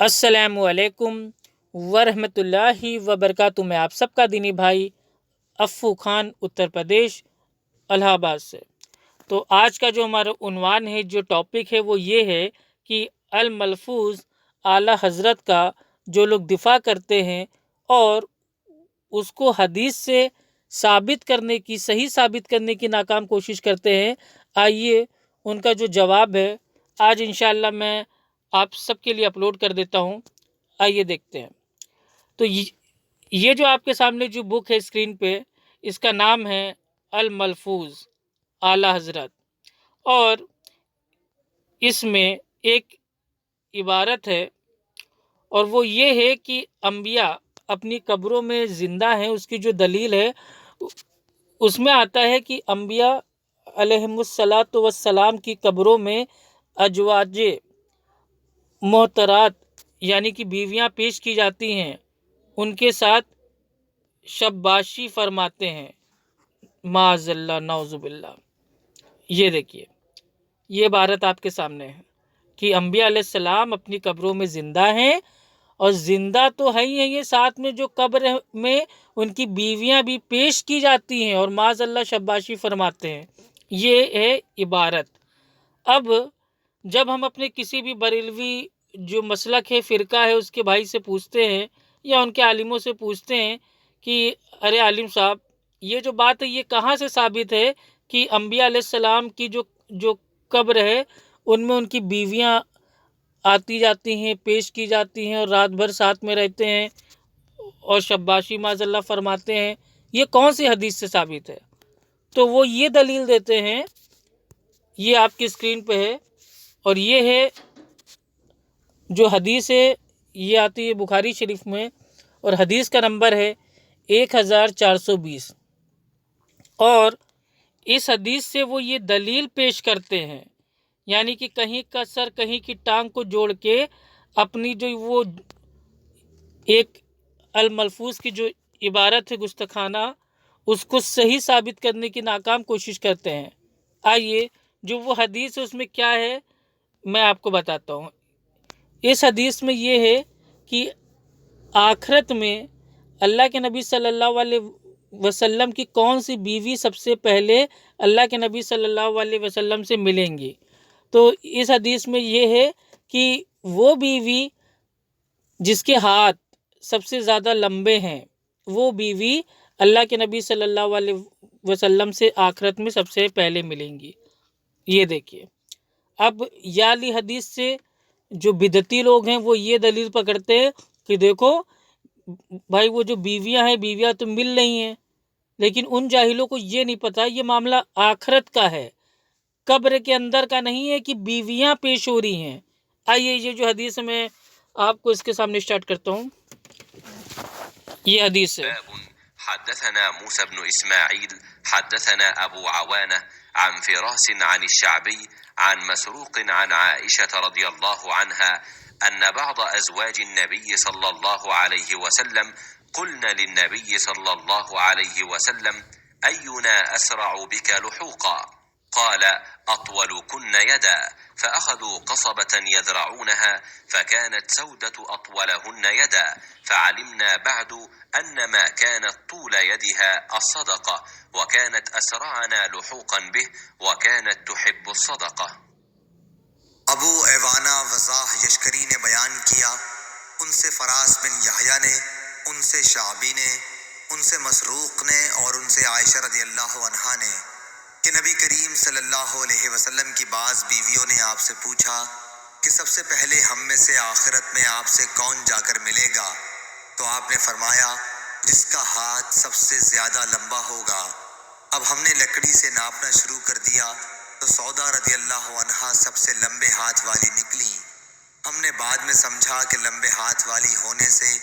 السلام علیکم ورحمۃ اللہ وبرکاتہ۔ میں آپ سب کا دینی بھائی افو خان اتر پردیش الہ آباد سے۔ تو آج کا جو ہمارا عنوان ہے، جو ٹاپک ہے، وہ یہ ہے کہ الملفوظ اعلیٰ حضرت کا جو لوگ دفاع کرتے ہیں اور اس کو حدیث سے ثابت کرنے کی، صحیح ثابت کرنے کی ناکام کوشش کرتے ہیں، آئیے ان کا جو جواب ہے آج انشاءاللہ میں آپ سب کے لیے اپلوڈ کر دیتا ہوں۔ آئیے دیکھتے ہیں۔ تو یہ جو آپ کے سامنے جو بک ہے اسکرین پہ، اس کا نام ہے الملفوظ اعلیٰ حضرت، اور اس میں ایک عبارت ہے اور وہ یہ ہے کہ انبیاء اپنی قبروں میں زندہ ہیں۔ اس کی جو دلیل ہے اس میں آتا ہے کہ انبیاء علیہم الصلاۃ والسلام کی قبروں میں ازواج محترات یعنی کہ بیویاں پیش کی جاتی ہیں، ان کے ساتھ شباشی فرماتے ہیں، معاذ اللہ، نعوذ باللہ۔ یہ دیکھیے، یہ عبارت آپ کے سامنے ہے کہ انبیاء علیہ السلام اپنی قبروں میں زندہ ہیں، اور زندہ تو ہے ہی ہیں، یہ ساتھ میں جو قبر میں ان کی بیویاں بھی پیش کی جاتی ہیں اور معاذ اللہ شباشی فرماتے ہیں۔ یہ ہے عبارت۔ اب جب ہم اپنے کسی بھی بریلوی جو مسلک ہے، فرقہ ہے، اس کے بھائی سے پوچھتے ہیں یا ان کے عالموں سے پوچھتے ہیں کہ ارے عالم صاحب، یہ جو بات ہے یہ کہاں سے ثابت ہے کہ انبیاء علیہ السلام کی جو قبر ہے ان میں ان کی بیویاں آتی جاتی ہیں، پیش کی جاتی ہیں اور رات بھر ساتھ میں رہتے ہیں اور شباشی معاذ اللہ فرماتے ہیں، یہ کون سی حدیث سے ثابت ہے؟ تو وہ یہ دلیل دیتے ہیں، یہ آپ کی اسکرین پہ ہے، اور یہ ہے جو حدیث ہے، یہ آتی ہے بخاری شریف میں، اور حدیث کا نمبر ہے 1420۔ اور اس حدیث سے وہ یہ دلیل پیش کرتے ہیں، یعنی کہ کہیں کا سر کہیں کی ٹانگ کو جوڑ کے اپنی جو وہ ایک الملفوظ کی جو عبارت ہے گستاخانہ، اس کو صحیح ثابت کرنے کی ناکام کوشش کرتے ہیں۔ آئیے جو وہ حدیث ہے اس میں کیا ہے میں آپ کو بتاتا ہوں۔ اس حدیث میں یہ ہے کہ آخرت میں اللہ کے نبی صلی اللہ علیہ وسلم کی کون سی بیوی سب سے پہلے اللہ کے نبی صلی اللہ علیہ وسلم سے ملیں گی۔ تو اس حدیث میں یہ ہے کہ وہ بیوی جس کے ہاتھ سب سے زیادہ لمبے ہیں، وہ بیوی اللہ کے نبی صلی اللہ علیہ وسلم سے آخرت میں سب سے پہلے ملیں گی۔ یہ دیکھیے، اب یہ علی حدیث سے جو بدعتی لوگ ہیں وہ یہ دلیل پکڑتے ہیں کہ دیکھو بھائی، وہ جو بیویاں تو مل رہی ہیں، لیکن ان جاہلوں کو یہ نہیں پتا یہ معاملہ آخرت کا ہے، قبر کے اندر کا نہیں ہے کہ بیویاں پیش ہو رہی ہیں۔ آئیے یہ جو حدیث میں آپ کو اس کے سامنے اسٹارٹ کرتا ہوں، یہ حدیث ہے۔ حدثنا موسى بن إسماعيل حدثنا أبو عوانة عن فراس عن الشعبي عن مسروق عن عائشة رضي الله عنها أن بعض أزواج النبي صلى الله عليه وسلم قلن للنبي صلى الله عليه وسلم أينا أسرع بك لحوقا؟ قال أطولكن يدا، فأخذوا قصبة يذرعونها فكانت سودة أطولهن يدا، فعلمنا بعد أن ما كانت طول يدها الصدقة، وكانت أسرعنا لحوقا به، وكانت تحب الصدقة۔ ابو ایوانہ وضاح یشکری نے بیان کیا، ان سے فراس بن یحییٰ نے، ان سے شعبی نے، ان سے مسروق نے، اور ان سے عائشہ رضی اللہ عنہا نے کہ نبی کریم صلی اللہ علیہ وسلم کی بعض بیویوں نے آپ سے پوچھا کہ سب سے پہلے ہم میں سے آخرت میں آپ سے کون جا کر ملے گا؟ تو آپ نے فرمایا جس کا ہاتھ سب سے زیادہ لمبا ہوگا۔ اب ہم نے لکڑی سے ناپنا شروع کر دیا تو سودا رضی اللہ عنہا سب سے لمبے ہاتھ والی نکلی۔ ہم نے بعد میں سمجھا کہ لمبے ہاتھ والی ہونے سے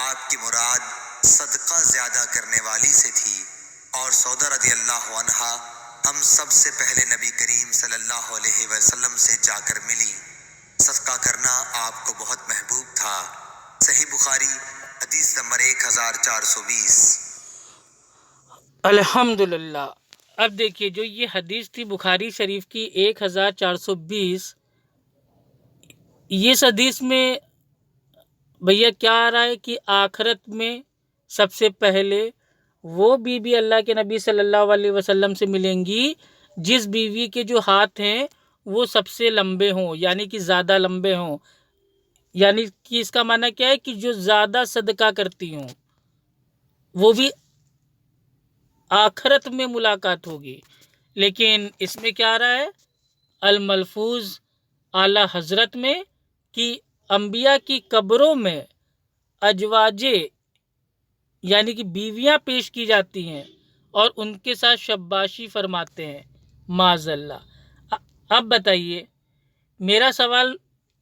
آپ کی مراد صدقہ زیادہ کرنے والی سے تھی، اور سودا رضی اللہ عنہا ہم سب سے پہلے نبی کریم صلی اللہ علیہ وسلم سے جا کر ملی۔ صدقہ کرنا آپ کو بہت محبوب تھا۔ صحیح بخاری حدیث نمبر 1420۔ الحمدللہ۔ اب دیکھیے جو یہ حدیث تھی بخاری شریف کی 1420، اس حدیث میں بھیا کیا آ رہا ہے کہ آخرت میں سب سے پہلے وہ بیوی اللہ کے نبی صلی اللہ علیہ وسلم سے ملیں گی جس بیوی کے جو ہاتھ ہیں وہ سب سے لمبے ہوں، یعنی کہ زیادہ لمبے ہوں، یعنی کہ اس کا معنی کیا ہے کہ جو زیادہ صدقہ کرتی ہوں، وہ بھی آخرت میں ملاقات ہوگی۔ لیکن اس میں کیا آ رہا ہے الملفوظ اعلی حضرت میں کہ انبیاء کی قبروں میں ازواجے یعنی کہ بیویاں پیش کی جاتی ہیں اور ان کے ساتھ شباشی فرماتے ہیں معاذ اللہ۔ اب بتائیے، میرا سوال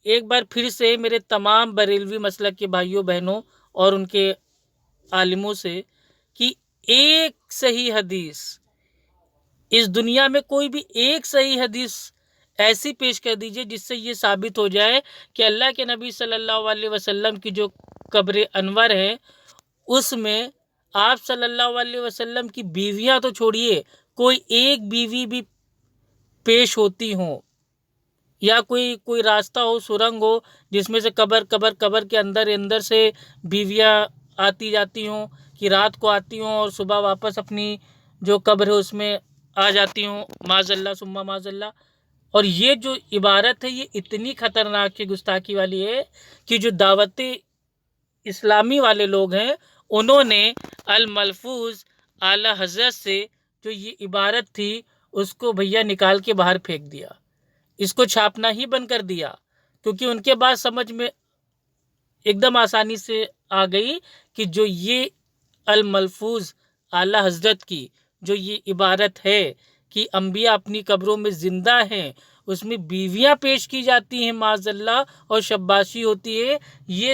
ایک بار پھر سے میرے تمام بریلوی مسلک کے بھائیوں بہنوں اور ان کے عالموں سے کہ ایک صحیح حدیث، اس دنیا میں کوئی بھی ایک صحیح حدیث ایسی پیش کر دیجئے جس سے یہ ثابت ہو جائے کہ اللہ کے نبی صلی اللہ علیہ وسلم کی جو قبر انور ہے اس میں آپ صلی اللہ علیہ وسلم کی بیویاں تو چھوڑیے، کوئی ایک بیوی بھی پیش ہوتی ہوں، یا کوئی راستہ ہو، سرنگ ہو جس میں سے قبر کے اندر سے بیویاں آتی جاتی ہوں، کہ رات کو آتی ہوں اور صبح واپس اپنی جو قبر ہے اس میں آ جاتی ہوں، معاذ اللہ ثم معاذ اللہ۔ اور یہ جو عبارت ہے یہ اتنی خطرناک ہے، گستاخی والی ہے کہ جو دعوت اسلامی والے لوگ ہیں انہوں نے الملفوظ اعلی حضرت سے جو یہ عبارت تھی اس کو بھیا نکال کے باہر پھینک دیا، اس کو چھاپنا ہی بند کر دیا، کیونکہ ان کے بات سمجھ میں ایک دم آسانی سے آ گئی کہ جو یہ الملفوظ اعلی حضرت کی جو یہ عبارت ہے کہ انبیاء اپنی قبروں میں زندہ ہیں، اس میں بیویاں پیش کی جاتی ہیں معاذ اللہ اور شباشی ہوتی ہے، یہ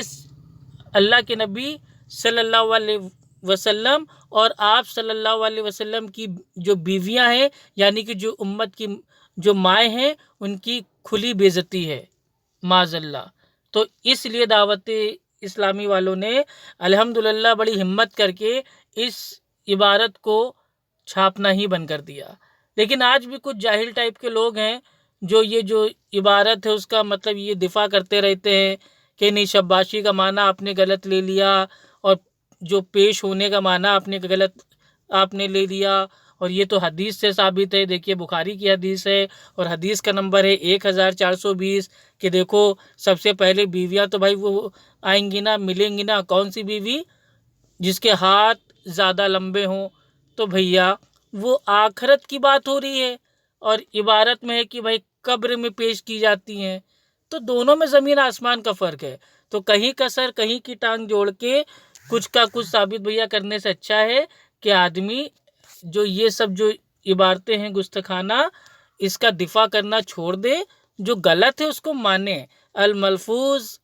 اللہ کے نبی صلی اللہ علیہ وسلم اور آپ صلی اللہ علیہ وسلم کی جو بیویاں ہیں یعنی کہ جو امت کی جو مائیں ہیں ان کی کھلی بے عزتی ہے معاذ اللہ۔ تو اس لیے دعوت اسلامی والوں نے الحمدللہ بڑی ہمت کر کے اس عبارت کو چھاپنا ہی بند کر دیا۔ لیکن آج بھی کچھ جاہل ٹائپ کے لوگ ہیں جو یہ جو عبارت ہے اس کا مطلب یہ دفاع کرتے رہتے ہیں کہ نہیں، شباشی کا معنی آپ نے غلط لے لیا اور جو پیش ہونے کا معنی آپ نے غلط آپ نے لے لیا، اور یہ تو حدیث سے ثابت ہے، دیکھیے بخاری کی حدیث ہے اور حدیث کا نمبر ہے 1420 کہ دیکھو سب سے پہلے بیویاں تو بھائی وہ آئیں گی نا، ملیں گی نا، کون سی بیوی؟ جس کے ہاتھ زیادہ لمبے ہوں۔ تو بھیا وہ آخرت کی بات ہو رہی ہے اور عبارت میں ہے کہ بھائی قبر میں پیش کی جاتی ہیں، تو دونوں میں زمین آسمان کا فرق ہے۔ تو کہیں کا سر کہیں کی ٹانگ جوڑ کے کچھ کا کچھ ثابت بھیا کرنے سے اچھا ہے کہ آدمی جو یہ سب جو عبارتیں ہیں گستاخانہ، اس کا دفاع کرنا چھوڑ دے، جو غلط ہے اس کو مانے۔ الملفوظ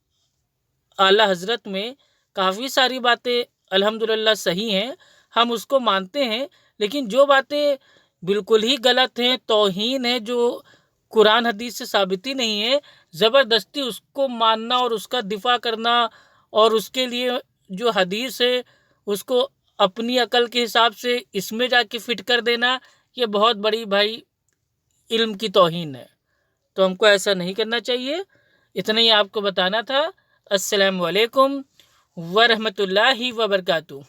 اعلی حضرت میں کافی ساری باتیں الحمدللہ صحیح ہیں، ہم اس کو مانتے ہیں، لیکن جو باتیں بالکل ہی غلط ہیں، توہین ہے، جو قرآن حدیث سے ثابت ہی نہیں ہے، زبردستی اس کو ماننا اور اس کا دفاع کرنا اور اس کے لیے جو حدیث ہے اس کو اپنی عقل کے حساب سے اس میں جا کے فٹ کر دینا، یہ بہت بڑی بھائی علم کی توہین ہے۔ تو ہم کو ایسا نہیں کرنا چاہیے۔ اتنا ہی آپ کو بتانا تھا۔ السلام علیکم ورحمۃ اللہ وبرکاتہ۔